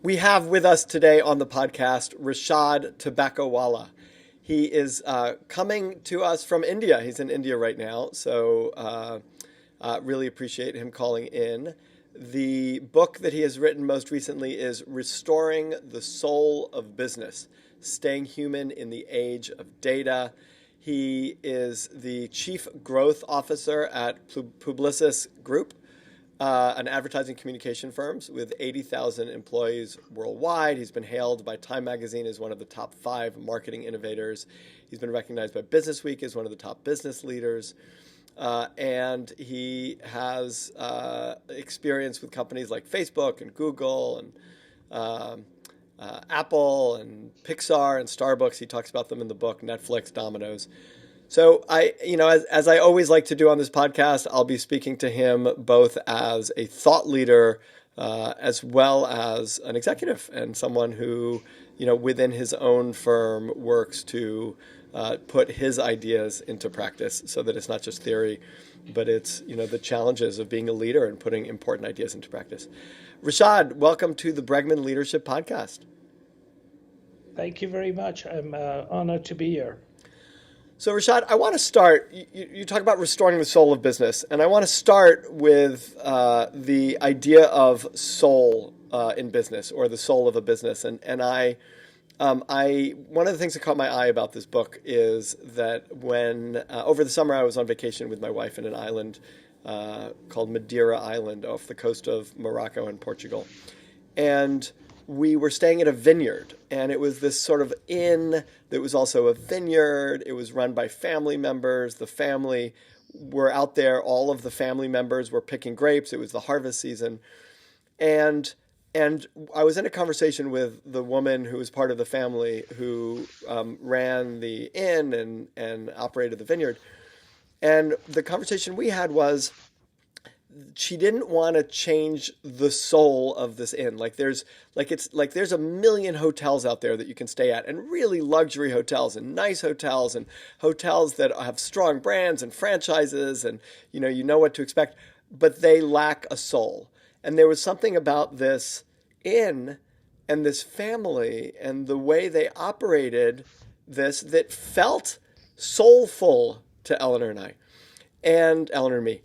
We have with us today on the podcast Rishad Tobaccowala. He is coming to us from India. He's in India right now, so really appreciate him calling in. The book that he has written most recently is Restoring the Soul of Business, Staying Human in the Age of Data. He is the Chief Growth Officer at Publicis Group, an advertising communication firm with 80,000 employees worldwide. He's been hailed by Time Magazine as one of the top 5 marketing innovators. He's been recognized by Business Week as one of the top business leaders. And he has experience with companies like Facebook and Google and Apple and Pixar and Starbucks. He talks about them in the book, Netflix, Domino's. So as I always like to do on this podcast, I'll be speaking to him both as a thought leader, as well as an executive and someone who, within his own firm works to put his ideas into practice so that it's not just theory, but it's, the challenges of being a leader and putting important ideas into practice. Rishad, welcome to the Bregman Leadership Podcast. Thank you very much. I'm honored to be here. So, Rishad, I want to start. You talk about restoring the soul of business, and I want to start with the idea of soul in business, or the soul of a business. And one of the things that caught my eye about this book is that when over the summer I was on vacation with my wife in an island called Madeira Island off the coast of Morocco and Portugal, and we were staying at a vineyard, and it was this sort of inn that was also a vineyard. It was run by family members. The family were out there. All of the family members were picking grapes. It was the harvest season. And I was in a conversation with the woman who was part of the family who ran the inn and operated the vineyard. And the conversation we had was, she didn't want to change the soul of this inn. There's a million hotels out there that you can stay at, and really luxury hotels and nice hotels and hotels that have strong brands and franchises, and you know what to expect, but they lack a soul. And there was something about this inn and this family and the way they operated this that felt soulful to Eleanor and me.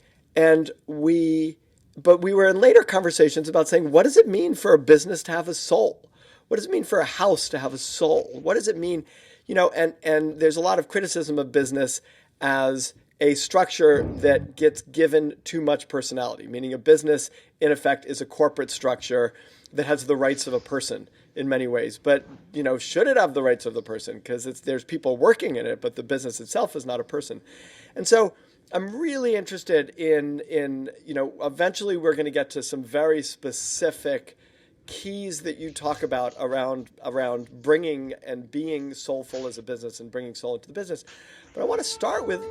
But we were in later conversations about saying, what does it mean for a business to have a soul? What does it mean for a house to have a soul? What does it mean? And there's a lot of criticism of business as a structure that gets given too much personality, meaning a business, in effect, is a corporate structure that has the rights of a person in many ways. But, should it have the rights of the person? Because there's people working in it, but the business itself is not a person. And so I'm really interested in eventually we're going to get to some very specific keys that you talk about around bringing and being soulful as a business and bringing soul into the business. But I want to start with,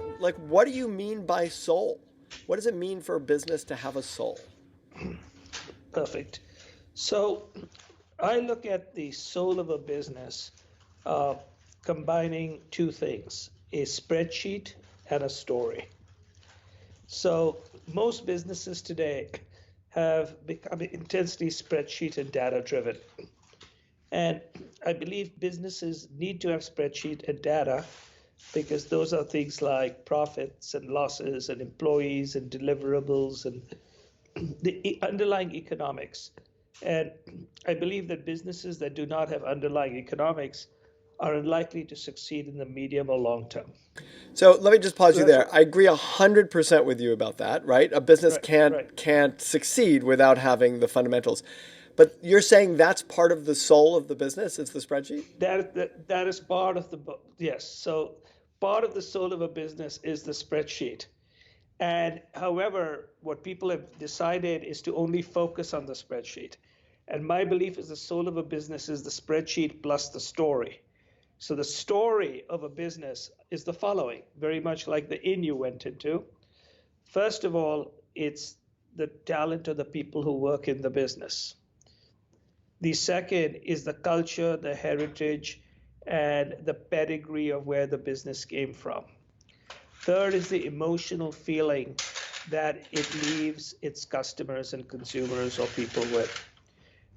what do you mean by soul? What does it mean for a business to have a soul? Perfect. So I look at the soul of a business combining two things, a spreadsheet and a story. So most businesses today have become intensely spreadsheet and data driven. And I believe businesses need to have spreadsheet and data because those are things like profits and losses and employees and deliverables and the underlying economics. And I believe that businesses that do not have underlying economics are unlikely to succeed in the medium or long term. So let me just pause you there. I agree 100% with you about that, right? A business can't succeed without having the fundamentals. But you're saying that's part of the soul of the business, it's the spreadsheet? That is part of the, yes. So part of the soul of a business is the spreadsheet. And however, what people have decided is to only focus on the spreadsheet. And my belief is the soul of a business is the spreadsheet plus the story. So the story of a business is the following, very much like the inn you went into. First of all, it's the talent of the people who work in the business. The second is the culture, the heritage, and the pedigree of where the business came from. Third is the emotional feeling that it leaves its customers and consumers or people with.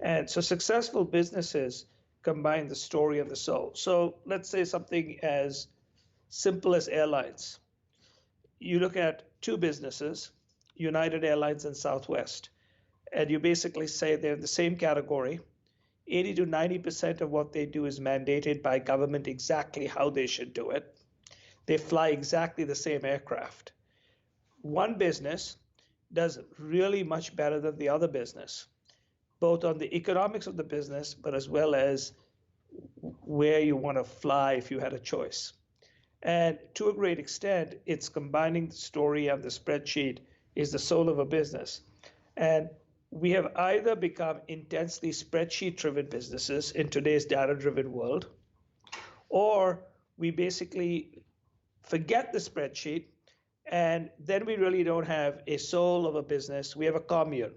And so successful businesses combine the story and the soul. So let's say something as simple as airlines. You look at two businesses, United Airlines and Southwest, and you basically say they're in the same category. 80 to 90% of what they do is mandated by government exactly how they should do it. They fly exactly the same aircraft. One business does really much better than the other business, both on the economics of the business, but as well as where you want to fly if you had a choice. And to a great extent, it's combining the story and the spreadsheet is the soul of a business. And we have either become intensely spreadsheet driven businesses in today's data driven world, or we basically forget the spreadsheet and then we really don't have a soul of a business. We have a commune.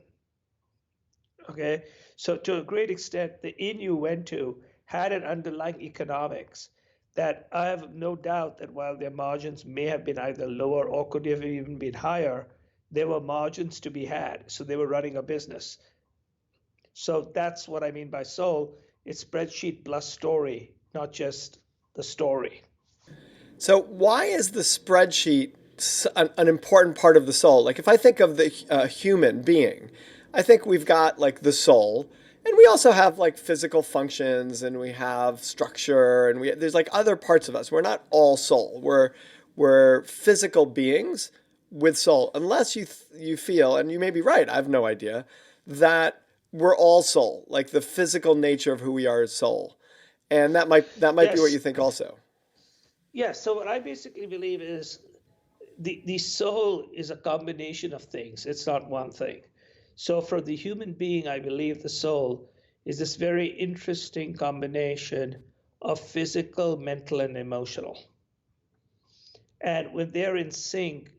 Okay. So to a great extent, the inn you went to had an underlying economics that I have no doubt that while their margins may have been either lower or could have even been higher, there were margins to be had. So they were running a business. So that's what I mean by soul. It's spreadsheet plus story, not just the story. So why is the spreadsheet an important part of the soul? Like if I think of the human being, I think we've got like the soul, and we also have like physical functions, and we have structure, and there's like other parts of us. We're not all soul. We're physical beings with soul. Unless you feel, and you may be right, I have no idea, that we're all soul, like the physical nature of who we are is soul. And that might be what you Yes. think also. Yes. So what I basically believe is the soul is a combination of things. It's not one thing. So for the human being, I believe the soul is this very interesting combination of physical, mental, and emotional. And when they're in sync,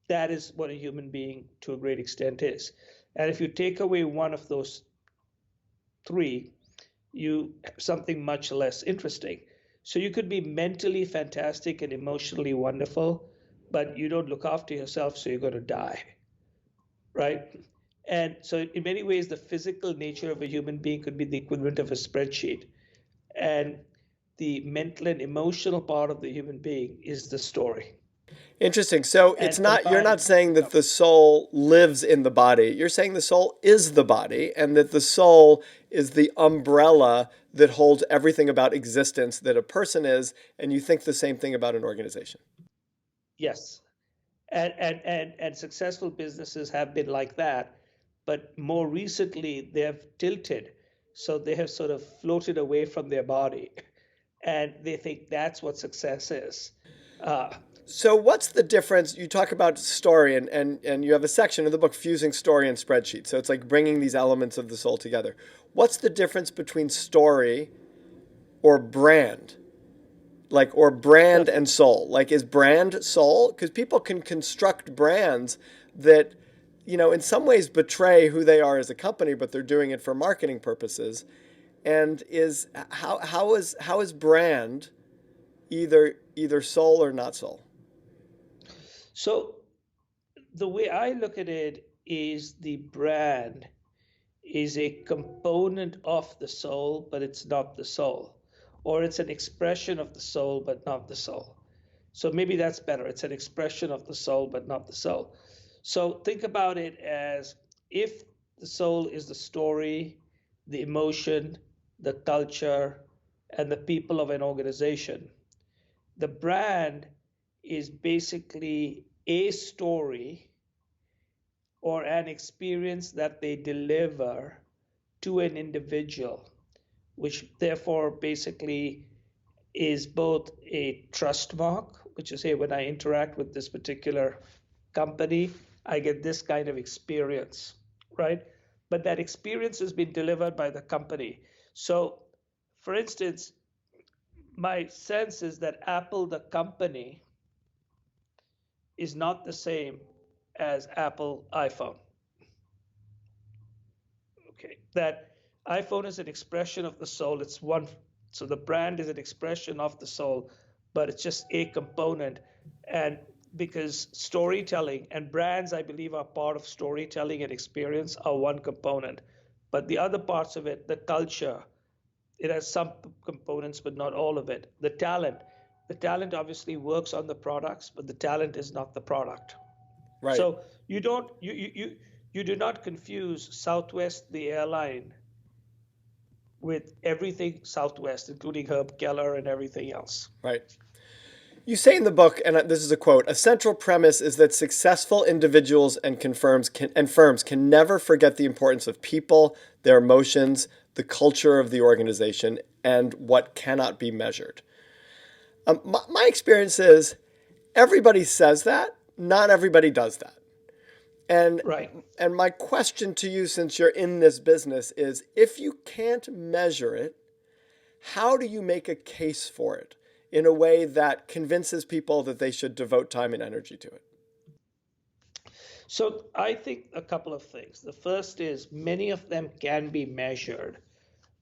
that is what a human being to a great extent is. And if you take away one of those three, you have something much less interesting. So you could be mentally fantastic and emotionally wonderful, but you don't look after yourself, so you're going to die, right? And so, in many ways, the physical nature of a human being could be the equivalent of a spreadsheet. And the mental and emotional part of the human being is the story. Interesting. So it's And not, you're combined, not saying that no. the soul lives in the body. You're saying the soul is the body, and that the soul is the umbrella that holds everything about existence that a person is, and you think the same thing about an organization. Yes. And successful businesses have been like that, but more recently they have tilted. So they have sort of floated away from their body and they think that's what success is. Uh, So what's the difference? You talk about story, and you have a section of the book, Fusing Story and Spreadsheet. So it's like bringing these elements of the soul together. What's the difference between story or brand? Like, or the brand and soul? Like, is brand soul? Because people can construct brands that, in some ways betray who they are as a company, but they're doing it for marketing purposes. And is how is brand either soul or not soul? So the way I look at it is the brand is a component of the soul, but it's not the soul. Or it's an expression of the soul, but not the soul. So maybe that's better. It's an expression of the soul, but not the soul. So think about it as if the soul is the story, the emotion, the culture, and the people of an organization. The brand is basically a story or an experience that they deliver to an individual, which therefore basically is both a trust mark, which is, hey, when I interact with this particular company, I get this kind of experience, right? But that experience has been delivered by the company. So, for instance, my sense is that Apple, the company, is not the same as Apple iPhone. Okay, that iPhone is an expression of the soul. It's one, so the brand is an expression of the soul, but it's just a component. And because storytelling and brands, I believe, are part of storytelling and experience are one component. But the other parts of it, the culture, it has some components, but not all of it. The talent obviously works on the products, but the talent is not the product. Right. So you do not confuse Southwest, the airline, with everything Southwest, including Herb Keller and everything else. Right. You say in the book, and this is a quote, a central premise is that successful individuals and firms can never forget the importance of people, their emotions, the culture of the organization, and what cannot be measured. My experience is everybody says that, not everybody does that. And Right. and my question to you, since you're in this business, is if you can't measure it, how do you make a case for it in a way that convinces people that they should devote time and energy to it? So I think a couple of things. The first is many of them can be measured,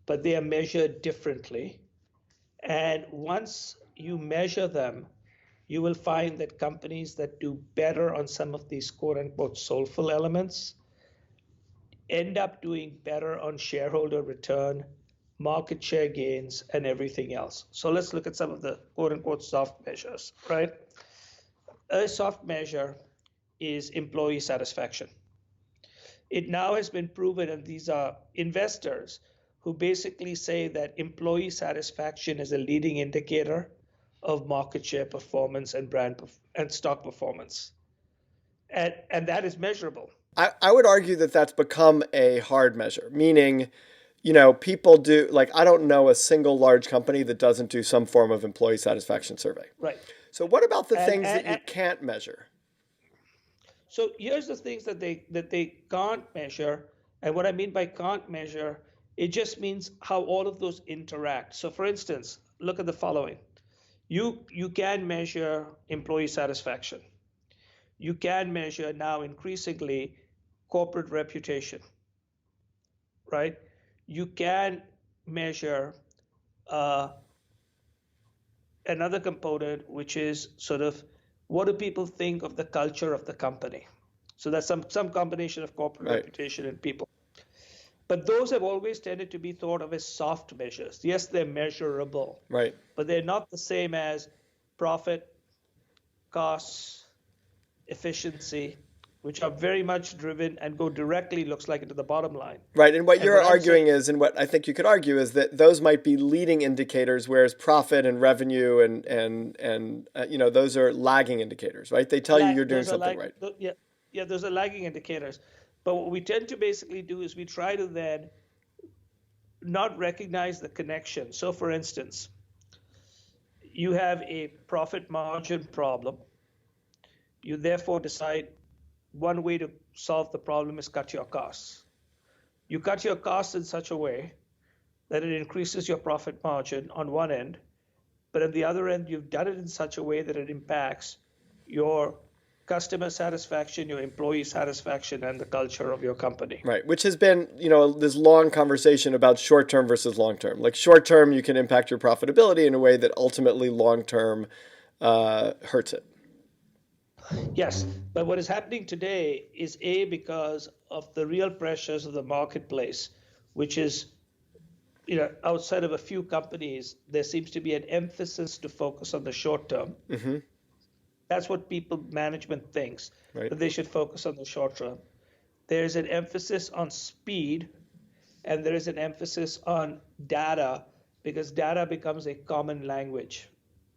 but they are measured differently. And once you measure them, you will find that companies that do better on some of these quote unquote soulful elements end up doing better on shareholder return, market share gains, and everything else. So let's look at some of the quote unquote soft measures, right? A soft measure is employee satisfaction. It now has been proven, and these are investors who basically say that employee satisfaction is a leading indicator of market share performance and and stock performance. And that is measurable. I would argue that that's become a hard measure, meaning, people do, like, I don't know a single large company that doesn't do some form of employee satisfaction survey. Right. So what about the And, things and, that you and can't measure? so here's the things that they can't measure. And what I mean by can't measure, it just means how all of those interact. So for instance, look at the following. You can measure employee satisfaction. You can measure now increasingly corporate reputation, right? You can measure uh, another component, which is sort of what do people think of the culture of the company? So that's some combination of corporate Right. reputation and people. But those have always tended to be thought of as soft measures. Yes, they're measurable, Right. but they're not the same as profit, costs, efficiency, which are very much driven and go directly, looks like, into the bottom line. Right. And what And you're what I'm saying, arguing is, and what I think you could argue is that those might be leading indicators, whereas profit and revenue and those are lagging indicators, right? They tell you you're doing those are something like, right. yeah, those are lagging indicators. But what we tend to basically do is we try to then not recognize the connection. So, for instance, you have a profit margin problem. You therefore decide one way to solve the problem is cut your costs. You cut your costs in such a way that it increases your profit margin on one end, but at the other end, you've done it in such a way that it impacts your customer satisfaction, your employee satisfaction, and the culture of your company. Right, which has been, this long conversation about short term versus long term. Like short term, you can impact your profitability in a way that ultimately long term hurts it. Yes, but what is happening today is because of the real pressures of the marketplace, which is, outside of a few companies, there seems to be an emphasis to focus on the short term. Mm-hmm. That's what people management thinks, Right. that they should focus on the short term. There's an emphasis on speed, and there is an emphasis on data because data becomes a common language,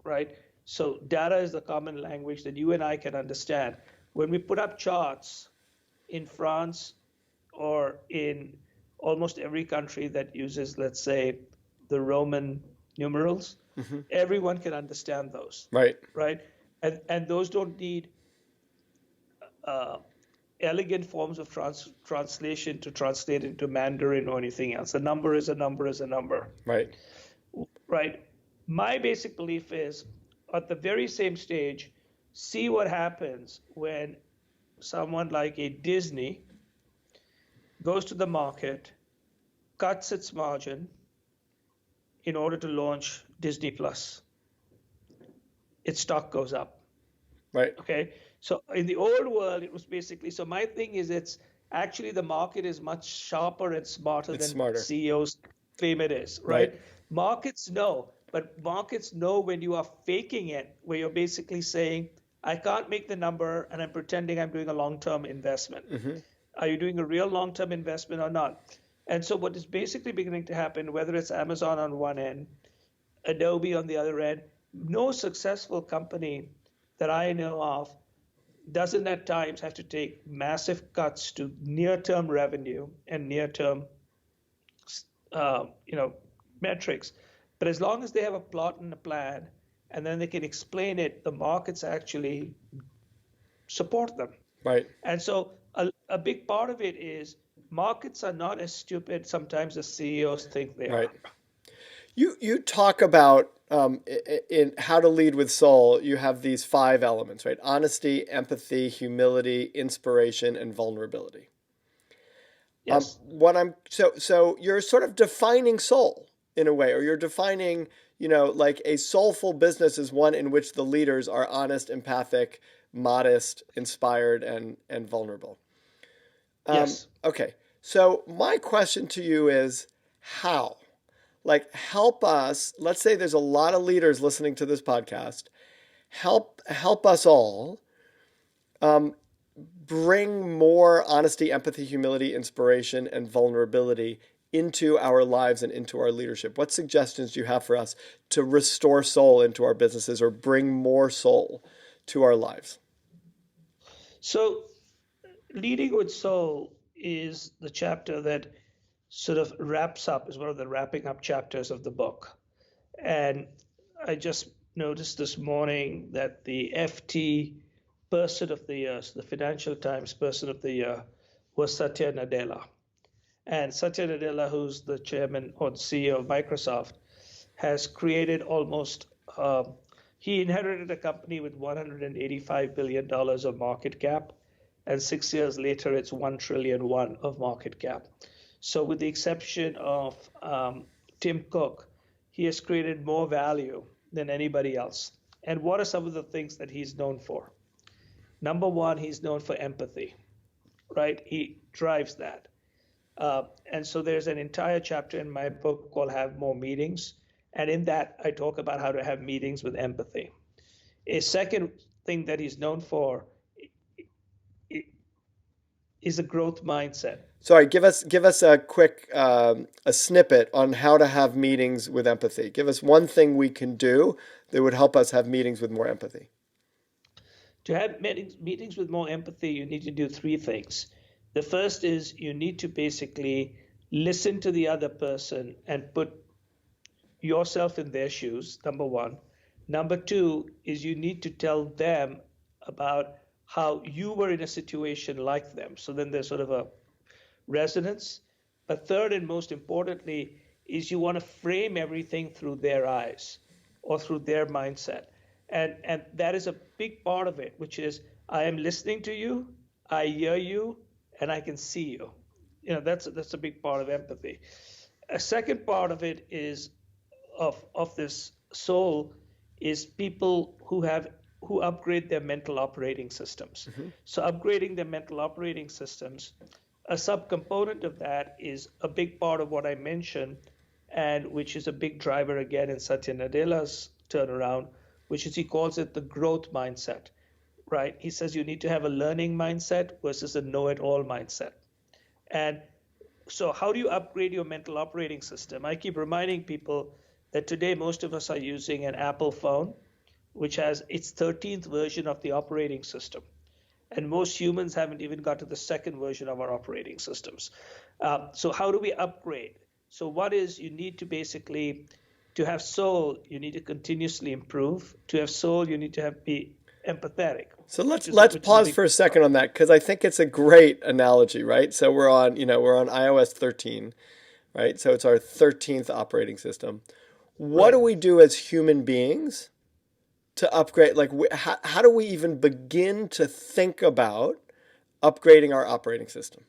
right? So data is the common language that you and I can understand. When we put up charts in France or in almost every country that uses, let's say, the Roman numerals, Mm-hmm. everyone can understand those, Right. right? And those don't need uh, elegant forms of translation to translate into Mandarin or anything else. A number is a number is a number, Right. right? My basic belief is at the very same stage, see what happens when someone like a Disney goes to the market, cuts its margin in order to launch Disney Plus. Its stock goes up. Right. Okay. So in the old world, it was basically, so my thing is it's Actually, the market is much sharper and smarter It's than smarter, CEOs claim it is, right? right? Markets know, but markets know when you are faking it, where you're basically saying, I can't make the number and I'm pretending I'm doing a long-term investment. Hmm. Are you doing a real long-term investment or not? And so what is basically beginning to happen, whether it's Amazon on one end, Adobe on the other end, no successful company that I know of doesn't at times have to take massive cuts to near-term revenue and near-term, you know, metrics. But as long as they have a plot and a plan, and then they can explain it, the markets actually support them. Right, And so a big part of it is markets are not as stupid sometimes as CEOs think they right. are. You talk about in How to Lead with Soul. You have these five elements, right? Honesty, empathy, humility, inspiration, and vulnerability. Yes. What I'm so you're sort of defining soul in a way, or you're defining, like a soulful business is one in which the leaders are honest, empathic, modest, inspired, and vulnerable. Yes. Okay, so my question to you is how? Like, help us. Let's say there's a lot of leaders listening to this podcast. Help us all bring more honesty, empathy, humility, inspiration, and vulnerability into our lives and into our leadership. What suggestions do you have for us to restore soul into our businesses or bring more soul to our lives? So leading with soul is the chapter that sort of wraps up, is one of the wrapping up chapters of the book. And I just noticed this morning that the FT Person of the Year, so the Financial Times Person of the Year, was Satya Nadella. And Satya Nadella, who's the chairman or the CEO of Microsoft, has created almost, he inherited a company with $185 billion of market cap, and 6 years later, it's 1 trillion one of market cap. So, with the exception of Tim Cook, he has created more value than anybody else. And what are some of the things that he's known for? Number one, he's known for empathy, right? He drives that. And so there's an entire chapter in my book called Have More Meetings. And in that, I talk about how to have meetings with empathy. A second thing that he's known for is a growth mindset. Sorry, give us a quick a snippet on how to have meetings with empathy. Give us one thing we can do that would help us have meetings with more empathy. To have meetings with more empathy, you need to do three things. The first is you need to basically listen to the other person and put yourself in their shoes, number one. Number two is you need to tell them about how you were in a situation like them. So then there's sort of a resonance. But third and most importantly is you want to frame everything through their eyes or through their mindset. And that is a big part of it, which is I am listening to you, I hear you, and I can see you. That's a big part of empathy. A second part of it is of this soul is people who upgrade their mental operating systems. Mm-hmm. So upgrading their mental operating systems, a subcomponent of that is a big part of what I mentioned, and which is a big driver again in Satya Nadella's turnaround, which is he calls it the growth mindset, right? He says you need to have a learning mindset versus a know-it-all mindset. And so how do you upgrade your mental operating system? I keep reminding people that today most of us are using an Apple phone, which has its 13th version of the operating system. And most humans haven't even got to the second version of our operating systems. So how do we upgrade? So what is you need to basically, to have soul, you need to continuously improve. To have soul, you need to be empathetic. So let's pause for a second on that because I think it's a great analogy, right? So we're on iOS 13, right? So it's our 13th operating system. What do we do as human beings to upgrade? Like, how do we even begin to think about upgrading our operating system?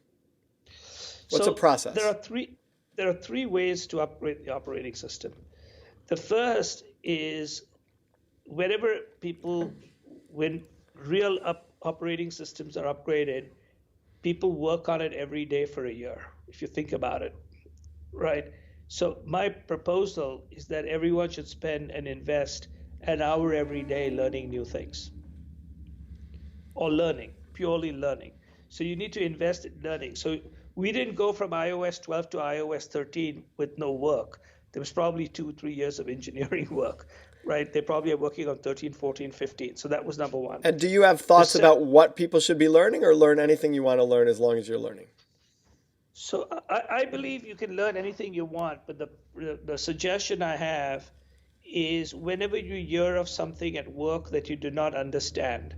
What's a process? There are three ways to upgrade the operating system. The first is when real operating systems are upgraded, People work on it every day for a year, if you think about it, right? So my proposal is that everyone should spend and invest an hour every day learning new things, or learning, purely learning. So you need to invest in learning. So we didn't go from iOS 12 to iOS 13 with no work. There was probably 2, 3 years of engineering work, right? They probably are working on 13, 14, 15. So that was number one. And do you have The thoughts sec- about what people should be learning, or learn anything you want to learn as long as you're learning? so I believe you can learn anything you want, but the suggestion I have is whenever you hear of something at work that you do not understand,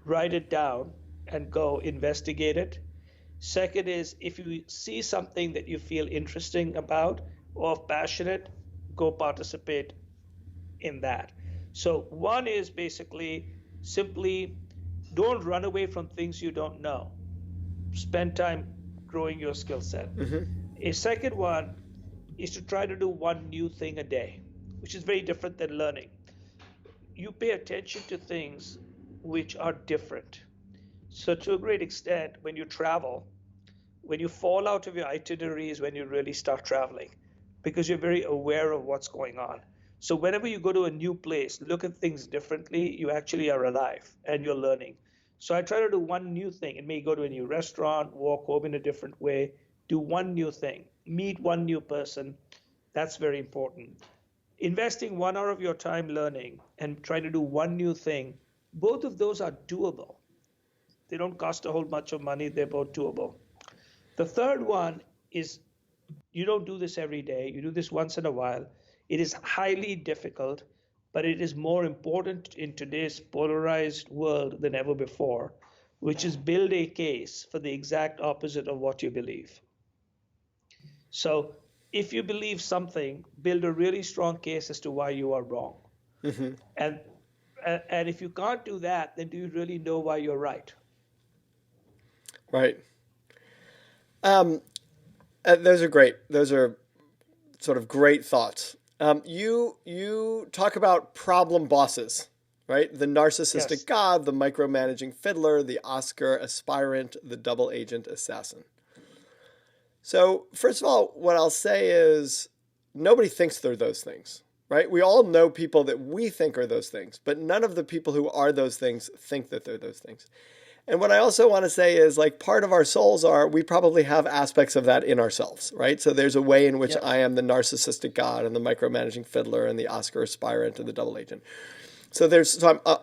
write it down and go investigate it. Second is if you see something that you feel interesting about or passionate, go participate in that. So one is basically simply don't run away from things you don't know. Spend time growing your skill set. Hmm. A second one is to try to do one new thing a day, which is very different than learning. You pay attention to things which are different. So, to a great extent, when you travel, when you fall out of your itinerary is when you really start traveling because you're very aware of what's going on. So whenever you go to a new place, look at things differently, you actually are alive and you're learning. So I try to do one new thing. It may go to a new restaurant, walk home in a different way, do one new thing, meet one new person. That's very important. Investing 1 hour of your time learning and trying to do one new thing, both of those are doable. They don't cost a whole bunch of money, they're both doable. The third one is you don't do this every day, you do this once in a while. It is highly difficult, but it is more important in today's polarized world than ever before, which is build a case for the exact opposite of what you believe. So if you believe something, build a really strong case as to why you are wrong. Hmm. And and if you can't do that, then do you really know why you're right? Right. Um, those are great. Those are sort of great thoughts. You talk about problem bosses, right? The narcissistic Yes. god, the micromanaging fiddler, the Oscar aspirant, the double agent assassin. So, first of all, what I'll say is nobody thinks they're those things, right? We all know people that we think are those things, but none of the people who are those things think that they're those things. And what I also want to say is like part of our souls are, we probably have aspects of that in ourselves, right? So there's a way in which I Yes. am the narcissistic god and the micromanaging fiddler and the Oscar aspirant and the double agent. So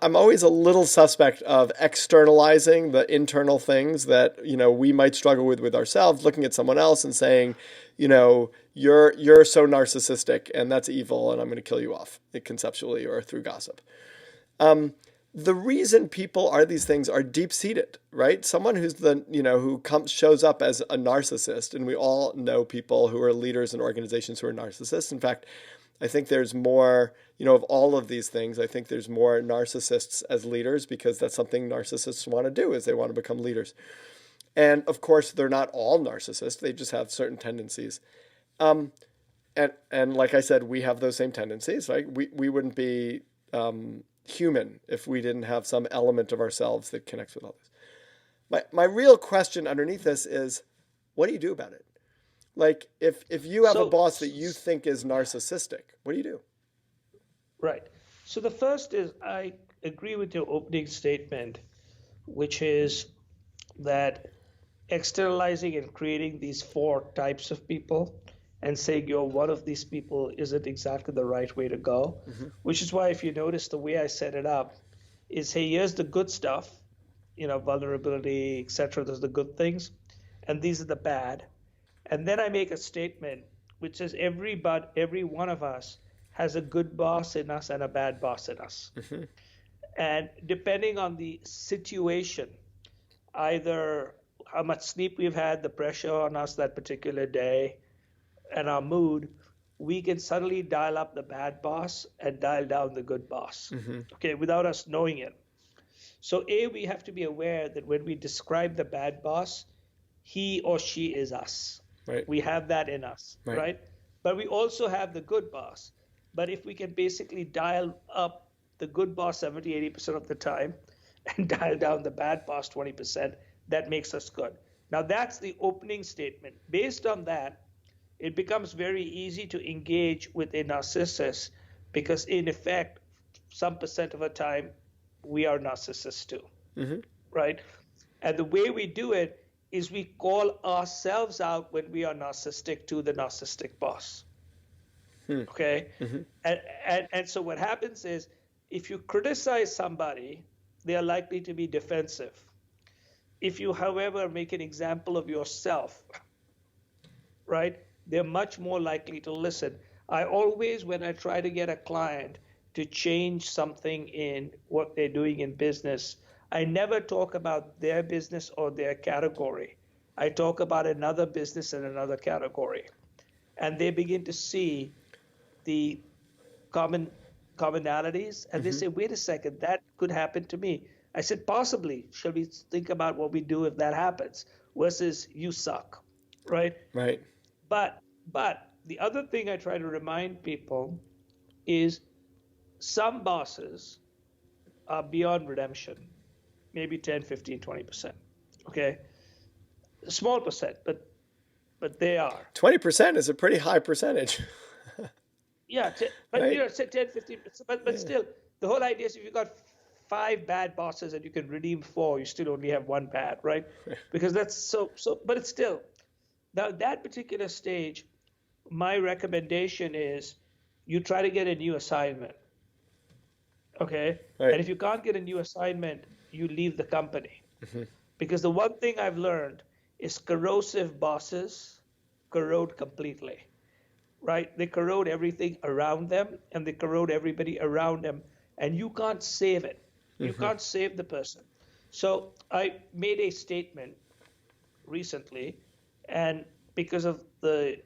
I'm always a little suspect of externalizing the internal things that we might struggle with ourselves, looking at someone else and saying, you're so narcissistic and that's evil and I'm going to kill you off conceptually or through gossip. The reason people are these things are deep seated, right? Someone who's who comes shows up as a narcissist, and we all know people who are leaders in organizations who are narcissists. In fact, I think there's more, of all of these things, I think there's more narcissists as leaders because that's something narcissists want to do is they want to become leaders. And of course, they're not all narcissists. They just have certain tendencies. Um, and like I said, we have those same tendencies, right? We wouldn't be human if we didn't have some element of ourselves that connects with all this. My real question underneath this is, what do you do about it? Like, if you have a So, boss that you think is narcissistic, what do you do? right. So the first is I agree with your opening statement, which is that externalizing and creating these four types of people and saying you're one of these people isn't exactly the right way to go. Hmm. Which is why, if you notice, the way I set it up is hey, here's the good stuff, vulnerability, etc. Those are the good things, and these are the bad. And then I make a statement which says every one of us has a good boss in us and a bad boss in us. Hmm. And depending on the situation, either how much sleep we've had, the pressure on us that particular day, and our mood, we can suddenly dial up the bad boss and dial down the good boss, Hmm. okay, without us knowing it. So, A, we have to be aware that when we describe the bad boss, he or she is us. Right. We have that in us, Right. right? But we also have the good boss. But if we can basically dial up the good boss 70, 80% of the time and dial down the bad boss 20%, that makes us good. Now, that's the opening statement. Based on that, it becomes very easy to engage with a narcissist because, in effect, some percent of the time, we are narcissists too, right? And the way we do it is we call ourselves out when we are narcissistic to the narcissistic boss. Okay? And so what happens is if you criticize somebody, they are likely to be defensive. If you, however, make an example of yourself, right, they're much more likely to listen. I always, when I try to get a client to change something in what they're doing in business, I never talk about their business or their category. I talk about another business and another category. And they begin to see the commonalities, and they say, wait a second, that could happen to me. I said, possibly. Shall we think about what we do if that happens versus you suck, right? Right. But the other thing I try to remind people is some bosses are beyond redemption, maybe 10, 15, 20%. Okay? A small percent, but they are. 20% is a pretty high percentage. Yeah, but Right. say 10, 15, but still, the whole idea is if you've got 5 bad bosses and you can redeem 4, you still only have 1 bad, right? Because that's so, but it's still, now that particular stage, my recommendation is you try to get a new assignment, okay? Right. And if you can't get a new assignment, you leave the company. Because the one thing I've learned is corrosive bosses corrode completely. Right? They corrode everything around them and they corrode everybody around them, and you can't save it. You can't save the person. So I made a statement recently, and because of the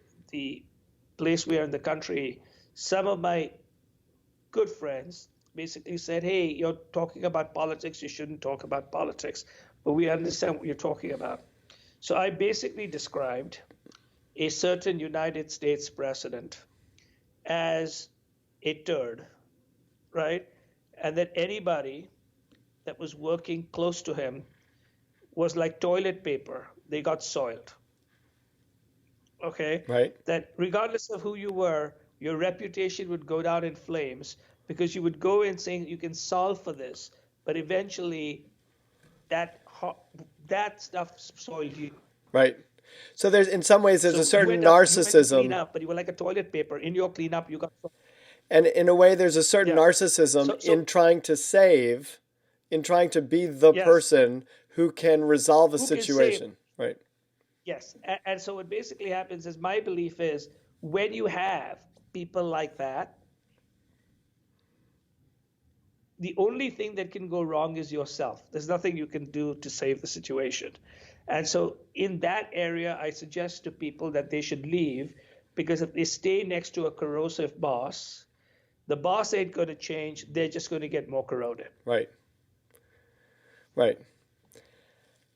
place we are in the country, some of my good friends basically said, hey, you're talking about politics, you shouldn't talk about politics, but we understand what you're talking about. So I basically described a certain United States president as a turd, right? And that anybody that was working close to him was like toilet paper. They got soiled. Okay? Right. That regardless of who you were, your reputation would go down in flames because you would go in saying you can solve for this, but eventually that stuff soiled you. Right. So there's, in some ways, there's a So you certain went to clean narcissism, up, but you were like a toilet paper. In your cleanup, you got and in a way, there's a certain yeah. narcissism in trying to save, in trying to be the Yes, person who can resolve a who can save? situation. Right. Yes, and so what basically happens is my belief is when you have people like that, the only thing that can go wrong is yourself. There's nothing you can do to save the situation. And so in that area, I suggest to people that they should leave, because if they stay next to a corrosive boss, the boss ain't going to change. They're just going to get more corroded. Right. Right.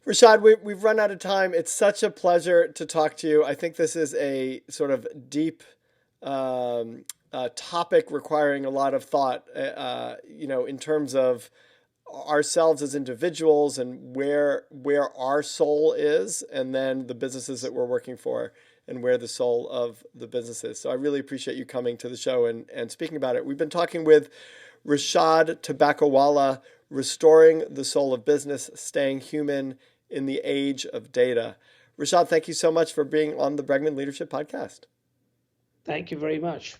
Rishad, we've run out of time. It's such a pleasure to talk to you. I think this is a sort of deep topic requiring a lot of thought, in terms of ourselves as individuals and where our soul is, and then the businesses that we're working for and where the soul of the business is. So I really appreciate you coming to the show and speaking about it. We've been talking with Rishad Tobaccowala, Restoring the Soul of Business, Staying Human in the Age of Data. Rishad, thank you so much for being on the Bregman Leadership Podcast. Thank you very much.